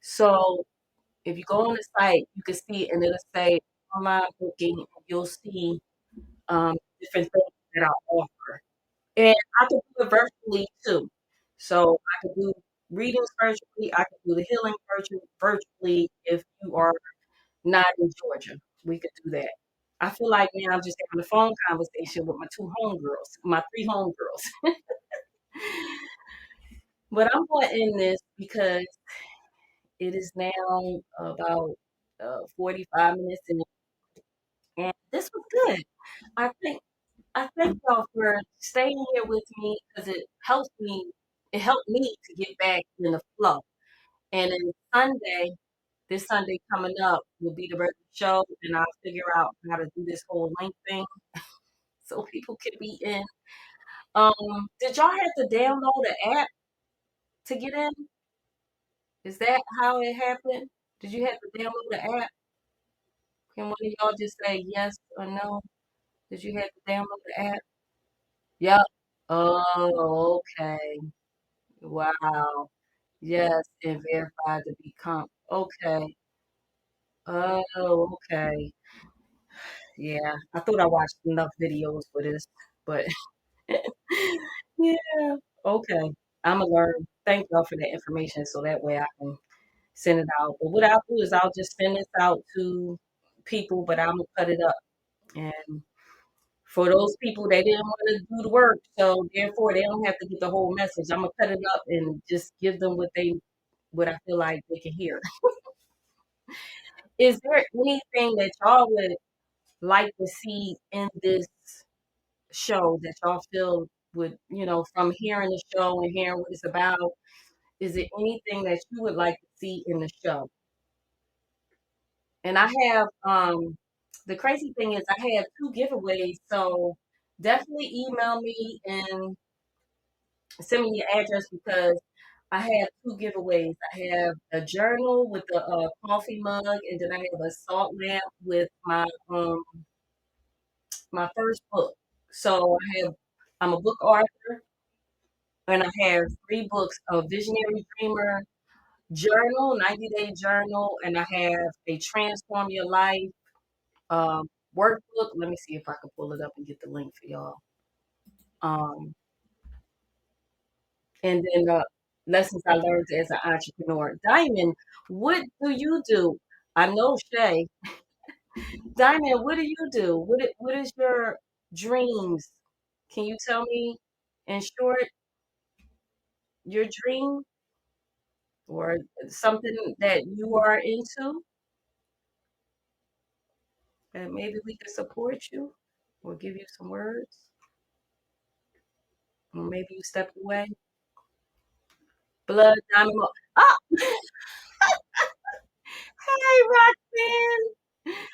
So if you go on the site, you can see, and it'll say online booking. You'll see different things that I offer, and I can do it virtually too. So I can do readings virtually. I can do the healing virtually. If you are not in Georgia, we could do that. I feel like now I'm just having a phone conversation with my 2 homegirls, my 3 homegirls. But I'm going to end this because it is now about 45 minutes in, and this was good. I think I thank y'all for staying here with me because it helps me. It helped me to get back in the flow. And then this Sunday coming up will be the birthday show, and I'll figure out how to do this whole link thing so people can be in. Did y'all have to download the app to get in? Is that how it happened? Did you have to download the app? Can one of y'all just say yes or no? Did you have to download the app? Yep. Oh, okay. Wow. Yes, and verified to become. Okay. Oh, okay. Yeah. I thought I watched enough videos for this, but yeah. Okay. I'm gonna learn. Thank y'all for that information so that way I can send it out. But what I'll do is I'll just send this out to people, but I'm gonna cut it up. And for those people that didn't want to do the work, so therefore they don't have to get the whole message. I'm gonna cut it up and just give them what I feel like they can hear. Is there anything that y'all would like to see in this show that y'all feel would, from hearing the show and hearing what it's about, is it anything that you would like to see in the show? And I have the crazy thing is I have two giveaways, so definitely email me and send me your address because I have two giveaways. I have a journal with a coffee mug, and then I have a salt lamp with my first book. So I'm a book author, and I have three books: a Visionary Dreamer journal, 90-day journal, and I have a Transform Your Life workbook. Let me see if I can pull it up and get the link for y'all. Um, and then lessons I learned as an entrepreneur. Diamond, what do you do? I know Shay. Diamond, what do you do? What is your dreams? Can you tell me in short your dream or something that you are into? And maybe we can support you or give you some words. Or maybe you step away. Blood, diamond. Oh, hey, Roxanne.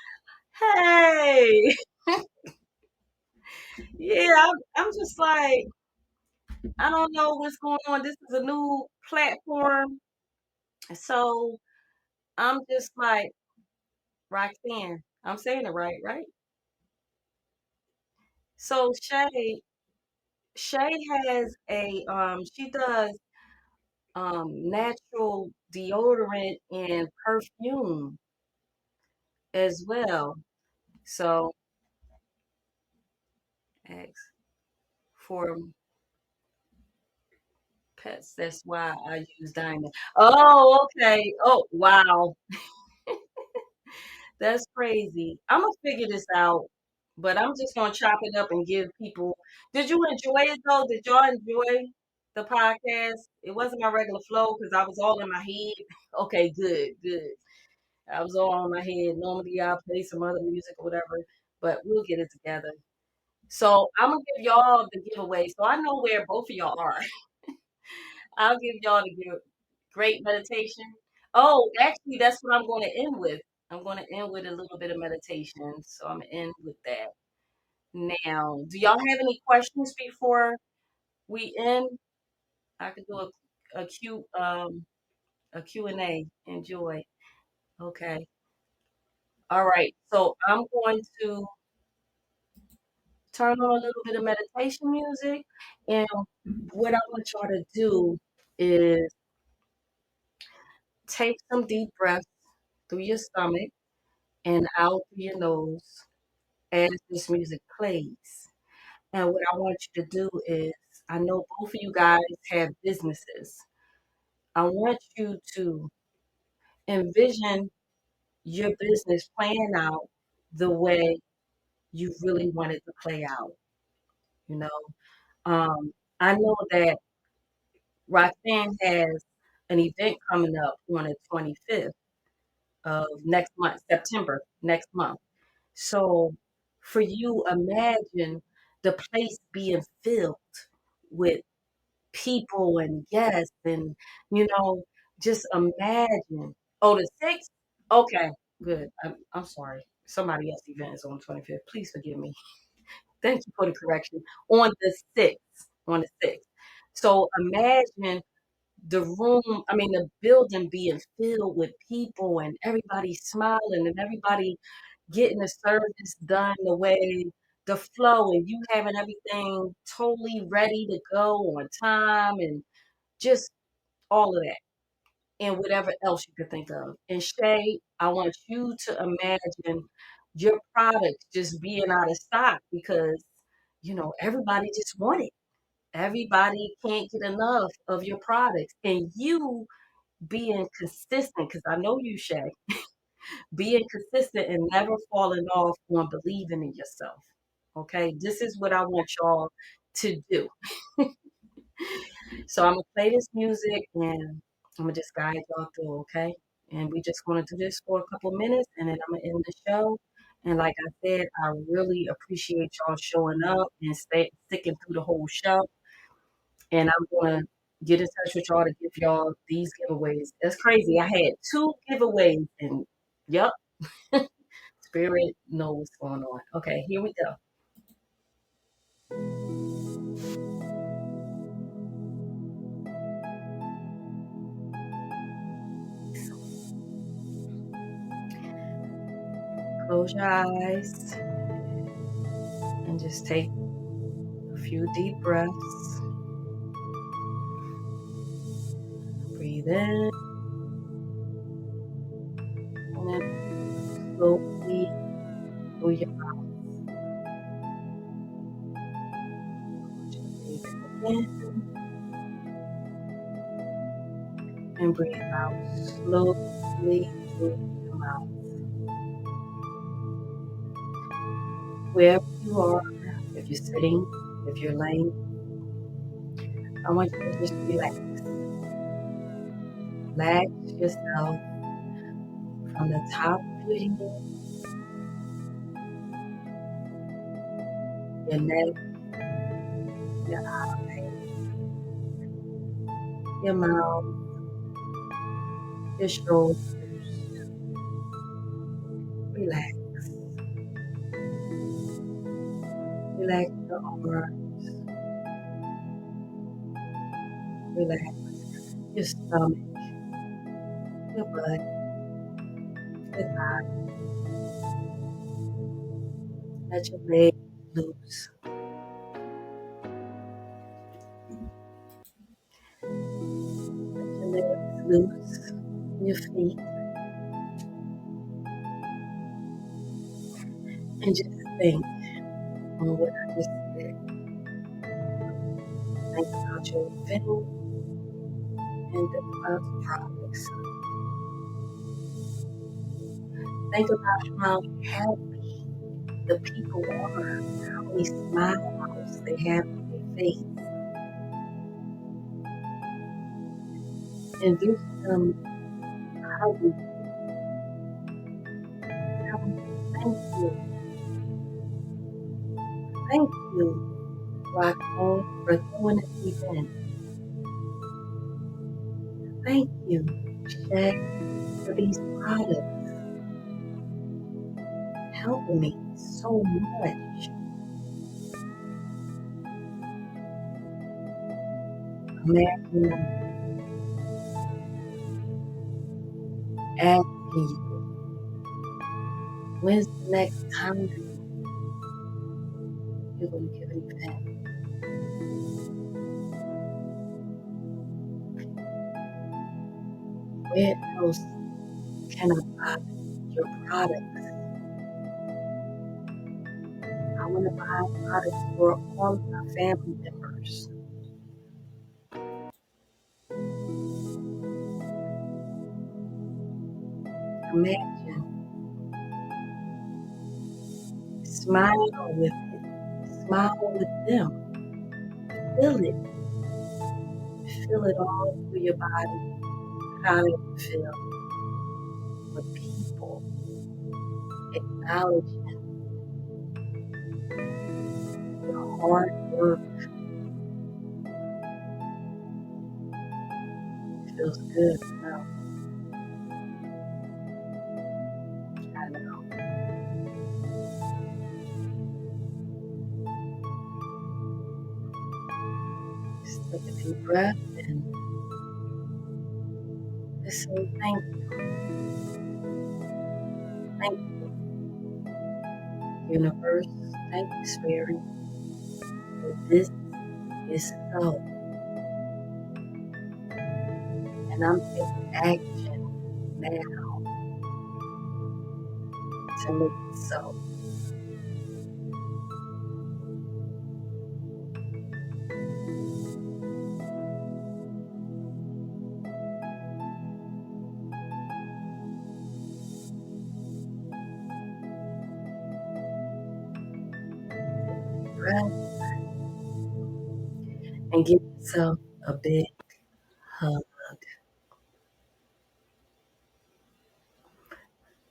Hey. Yeah, I'm just like, I don't know what's going on. This is a new platform. So I'm just like, Roxanne. I'm saying it right, right? So Shay has she does natural deodorant and perfume as well. So X for pets. That's why I use diamond. Oh, okay. Oh, wow. That's crazy. I'm gonna figure this out, but I'm just gonna chop it up and give people. Did you enjoy it though? Did y'all enjoy the podcast? It wasn't my regular flow because I was all in my head. Okay, good, good. I was all in my head. Normally I'll play some other music or whatever, but we'll get it together. So I'm gonna give y'all the giveaway. So I know where both of y'all are. I'll give y'all the great meditation. Oh, actually, that's what I'm going to end with. I'm going to end with a little bit of meditation. So I'm going to end with that. Now, do y'all have any questions before we end? I could do a Q&A. Enjoy. Okay. All right. So I'm going to turn on a little bit of meditation music. And what I want y'all to do is take some deep breaths through your stomach and out through your nose as this music plays. And what I want you to do is, I know both of you guys have businesses. I want you to envision your business playing out the way you really want it to play out. You know, I know that Roxanne has an event coming up on the 25th of next month, September, next month. So for you, imagine the place being filled with people and guests and, you know, just imagine. Oh, the 6th? Okay, good. I'm sorry. Somebody else's event is on the 25th. Please forgive me. Thank you for the correction. On the 6th. On the 6th. So imagine the building being filled with people and everybody smiling and everybody getting the service done the way the flow and you having everything totally ready to go on time and just all of that and whatever else you could think of. And Shay, I want you to imagine your product just being out of stock because, everybody just want it. Everybody can't get enough of your product. And you being consistent, because I know you, Shay, being consistent and never falling off on believing in yourself. Okay, this is what I want y'all to do. So I'm gonna play this music and I'm gonna just guide y'all through, okay? And we just gonna do this for a couple minutes and then I'm gonna end the show. And like I said, I really appreciate y'all showing up and sticking through the whole show. And I'm gonna get in touch with y'all to give y'all these giveaways. That's crazy. I had 2 giveaways and yep, Spirit knows what's going on. Okay, here we go. Close your eyes and just take a few deep breaths. Breathe in and then slowly through your mouth. Breathe in and breathe out slowly through your mouth. Wherever you are, if you're sitting, if you're laying, I want you to just relax. Relax yourself from the top of your head, your neck, your eyes, your mouth, your shoulders. Relax. Relax your arms. Relax your stomach, your butt, your thigh. Let your legs loose. Let your legs loose. Your feet. And just think on what I just said. Think about your living and think about the products. Think about how happy the people are, how many smiles they have on their face. And visit them how you tell them thank you. Thank you, Roxanne, for doing this event. Thank you, Shay, for these products helping me so much. Imagine them asking you, when's the next time you're going to give an event? Where else can I buy your products? I want to buy products for all of my family members. Imagine, smile with it, smile with them, feel it. Feel it all through your body, how it would feel with people acknowledging your hard work. It feels good. No, I know. Just take a deep breath and just say thank you. Thank you, universe. Thank you, spirit. That this is so. And I'm taking action now to make it so. and give yourself a big hug.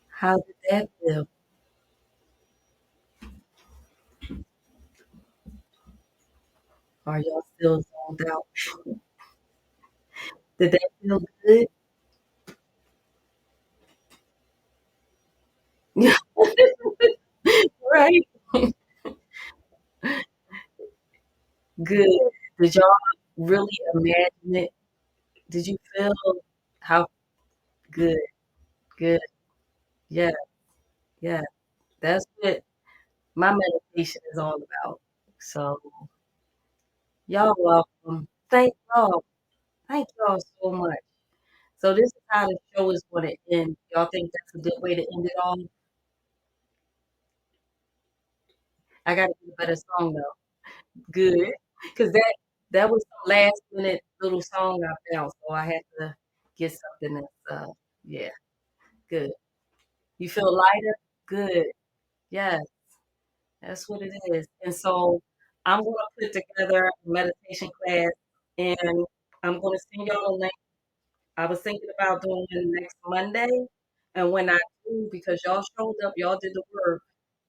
How did that feel? Are y'all still zoned out? Did that feel good? Right? Good. Did y'all really imagine it? Did you feel how good? Good. Yeah. Yeah. That's what my meditation is all about. So y'all welcome. Thank y'all. Thank y'all so much. So this is how the show is going to end. Y'all think that's a good way to end it all? I got to get a better song though. Good, because that was the last minute little song I found, so I had to get something that's yeah, good. You feel lighter? Good. Yes, that's what it is. And so I'm going to put together a meditation class, and I'm going to send y'all a link. I was thinking about doing it next Monday, and when I do, because y'all showed up, y'all did the work,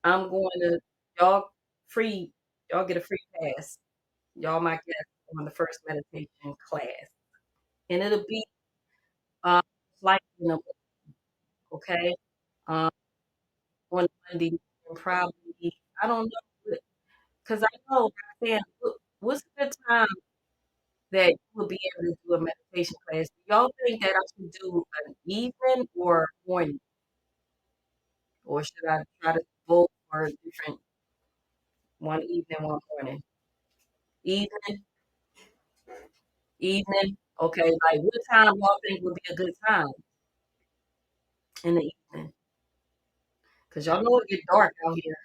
I'm going to y'all free, y'all get a free pass. Y'all my guests on the first meditation class, and it'll be uh like okay, um on Monday and probably I don't know because I know Roxanne, what's a good time that you will be able to do a meditation class? Do y'all think that I should do an evening or morning, or should I try to vote for a different one evening, one morning? Evening, evening. Okay, like what time y'all think would be a good time in the evening? Cause y'all know it get dark out here,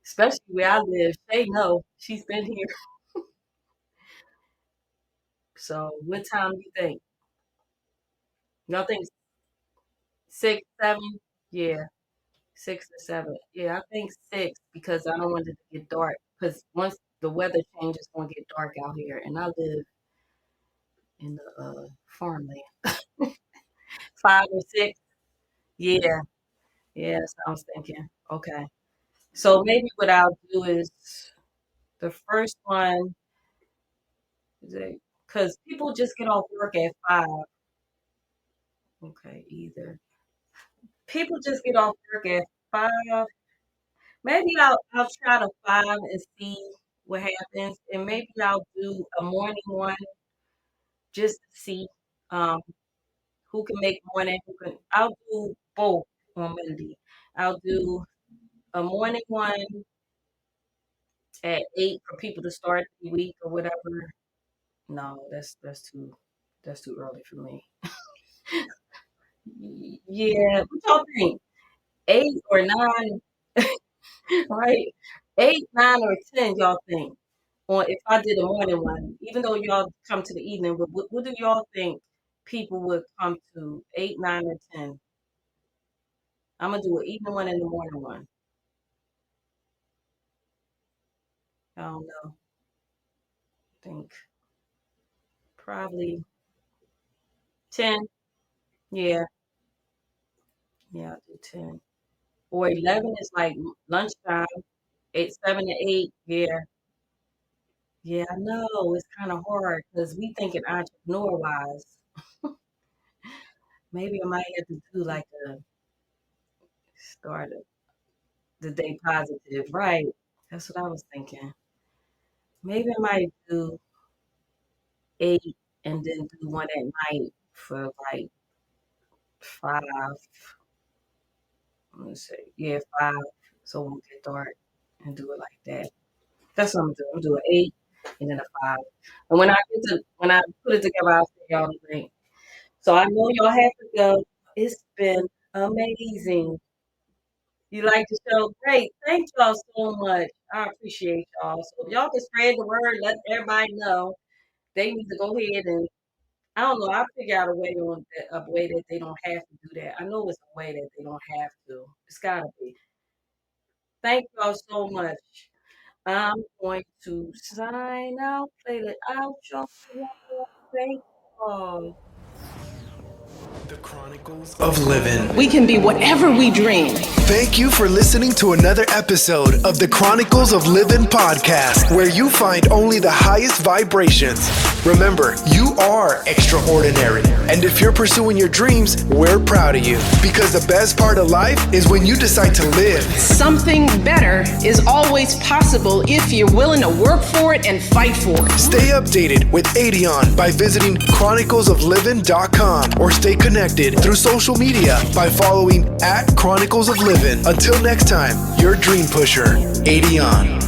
especially where I live. Shay know she's been here. So what time do you think? Y'all think 6, 7? Yeah, 6 or 7. Yeah, I think 6 because I don't want it to get dark. Because once the weather changes, it's gonna get dark out here, and I live in the farmland. 5 or 6. Yeah, yeah. That's what I was thinking. Okay, so maybe what I'll do is the first one, because people just get off work at 5. Okay, either. People just get off work at 5. Maybe I'll try to 5 and see what happens, and maybe I'll do a morning one just to see um who can make morning, who can. I'll do both on Monday. I'll do a morning one at 8 for people to start the week or whatever. No, that's too early for me. Yeah, what y'all think? 8 or 9, right? 8, 9, or 10, y'all think? Or if I did a morning one, even though y'all come to the evening, but what do y'all think people would come to? 8, 9, or 10? I'm gonna do an evening one and a morning one. I don't know. Think probably 10. Yeah, yeah, I'll do 10. Or 11 is like lunchtime. 8, 7 to 8. Yeah, yeah, I know it's kind of hard because we thinking entrepreneur wise. Maybe I might have to do like a start the day positive, right? That's what I was thinking. Maybe I might do 8 and then do one at night for like 5. Let me see. Yeah, 5. So it won't get dark and do it like that. That's what I'm doing. I'm doing 8 and then a 5. And when I put it together, I'll say y'all the thing. So I know y'all have to go. It's been amazing. You like the show? Great. Thank y'all so much. I appreciate y'all. So if y'all can spread the word, let everybody know. They need to go ahead and I don't know. I'll figure out a way that they don't have to do that. I know it's a way that they don't have to. It's gotta be. Thank y'all so much. I'm going to sign out, play the outro. Breakthroughs. The Chronicles of Livin. We can be whatever we dream. Thank you for listening to another episode of the Chronicles of Livin podcast, where you find only the highest vibrations. Remember, you are extraordinary. And if you're pursuing your dreams, we're proud of you. Because the best part of life is when you decide to live. Something better is always possible if you're willing to work for it and fight for it. Stay updated with Adion by visiting chroniclesoflivin.com or stay connected through social media by following @Chronicles of Livin. Until next time, your dream pusher, Adion.